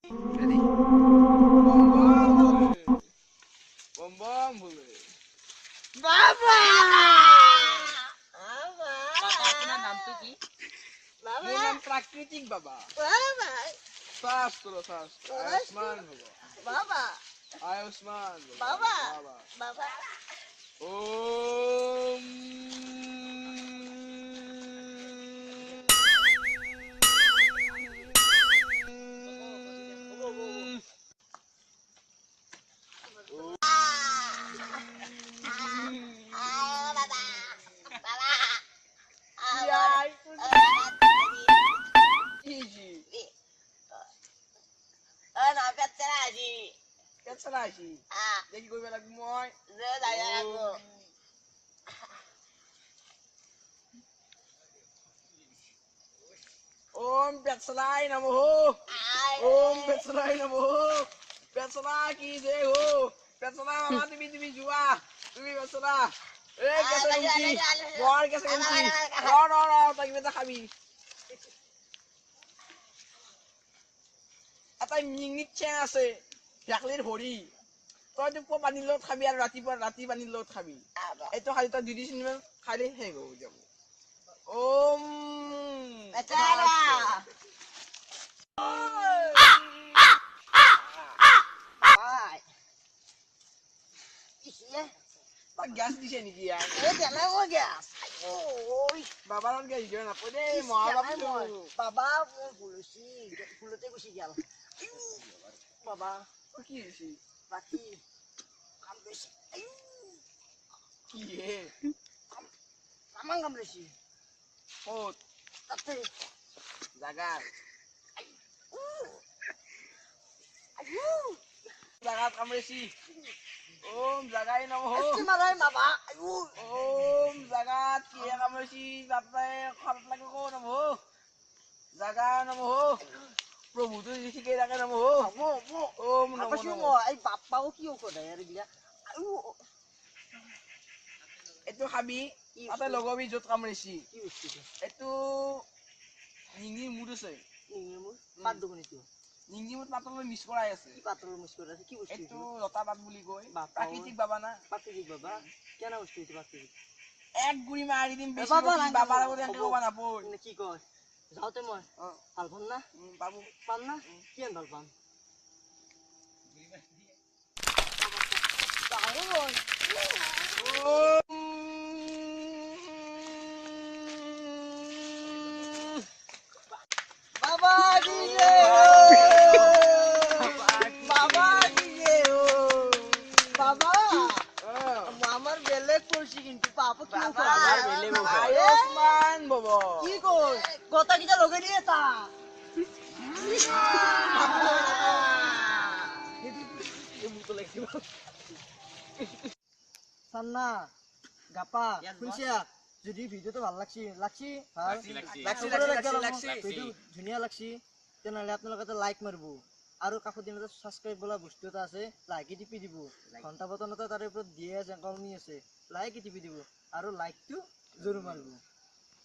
Ready? Bom bole. বাবা আপনাৰ নামটো কি? মোৰ নাম প্ৰাকৃতিক বাবা। বাবা শ্বাস তোলো শ্বাস। আয়ুষ্মান বাবা। বাবা আয়ুষ্মান বাবা বাবা। বাবা ওম দেখি কৰিব লাগিব মই ওম পেটচলাই নমঃ ওম পেটচলাই নমঃ পেটচলা কি যে হো পেটচলা মামা তুমি যোৱা তুমি পেটচলা এই কেছে গুমকি বৰ কেছে গুমকি ৰ তই কিবা এটা খাবি এটা মিনিট চেন আছে ডাকলিৰ হৰি তই তো পানীৰ লগত খাবি আৰু ৰাতি পানীৰ লগত খাবি এইটো খালি তই 2 দিন খালি শেষ হৈ যাব ওম গ্যাস দিছে নেকি বাবার গ্যাস দিও না পদে বাবা ভুলছি ভুলতে গুছি গেল বাবা কি হইছে বাকি কাম বেশি কি হে কামান কাম বেশি কত তাতে জাগা জাগা কামড়েছি ওম জাগাই নমঃ মারাই বাবা ওম জাগাত কি কামড়েছি বাপাই খরচ লাগে কো নমঃ জাগা নমঃ প্রভু তো শিখে রাখে নমঃ ওম নমঃ এই বাপ্পাও কি করে আর গিলা এটো খাবি তাতে লগবি যত কামড়েছি কি হইছে এটো নিঙি মুড আছে নিঙি মুড পাত দোকান এটো নিঙি মুড পাতল মিস করাই আছে কি পাতল মিস করে আছে কি হইছে এটো লতা পাত বুলি কই প্রাকৃতিক বাবা না প্রাকৃতিক বাবা কেন হইছে এটা প্রাকৃতিক এক গুড়ি মারি দিম বেশি বাবার আগত এনকে কবা না বই কি কয় যাওতে মই ভাল পাম না বাবু পাম না কি ভাল পাম বাবা দিলে বাবা দিলে বাবা আমার বেলেগ করছি কিন্তু পাপা কি আয়ুষ্মান বাবা কি কই কথা কিটা লগে দিয়ে তা সান্না গাপা শুনছিয়া যদি ভিডিওটো ভাল লাগছি ধুনীয়া লাগছি তেনেহলে আপোনালোকে লাইক মাৰিব আৰু কাষত দিনতে সাবস্ক্ৰাইব বলা বস্তু এটা আছে লাইক টিপি দিব ঘণ্টা বটন এটা তাৰে ওপৰত দিয়ে আছে কলনি আছে লাইক টিপি দিব আৰু লাইকটো জৰুৰ মাৰিব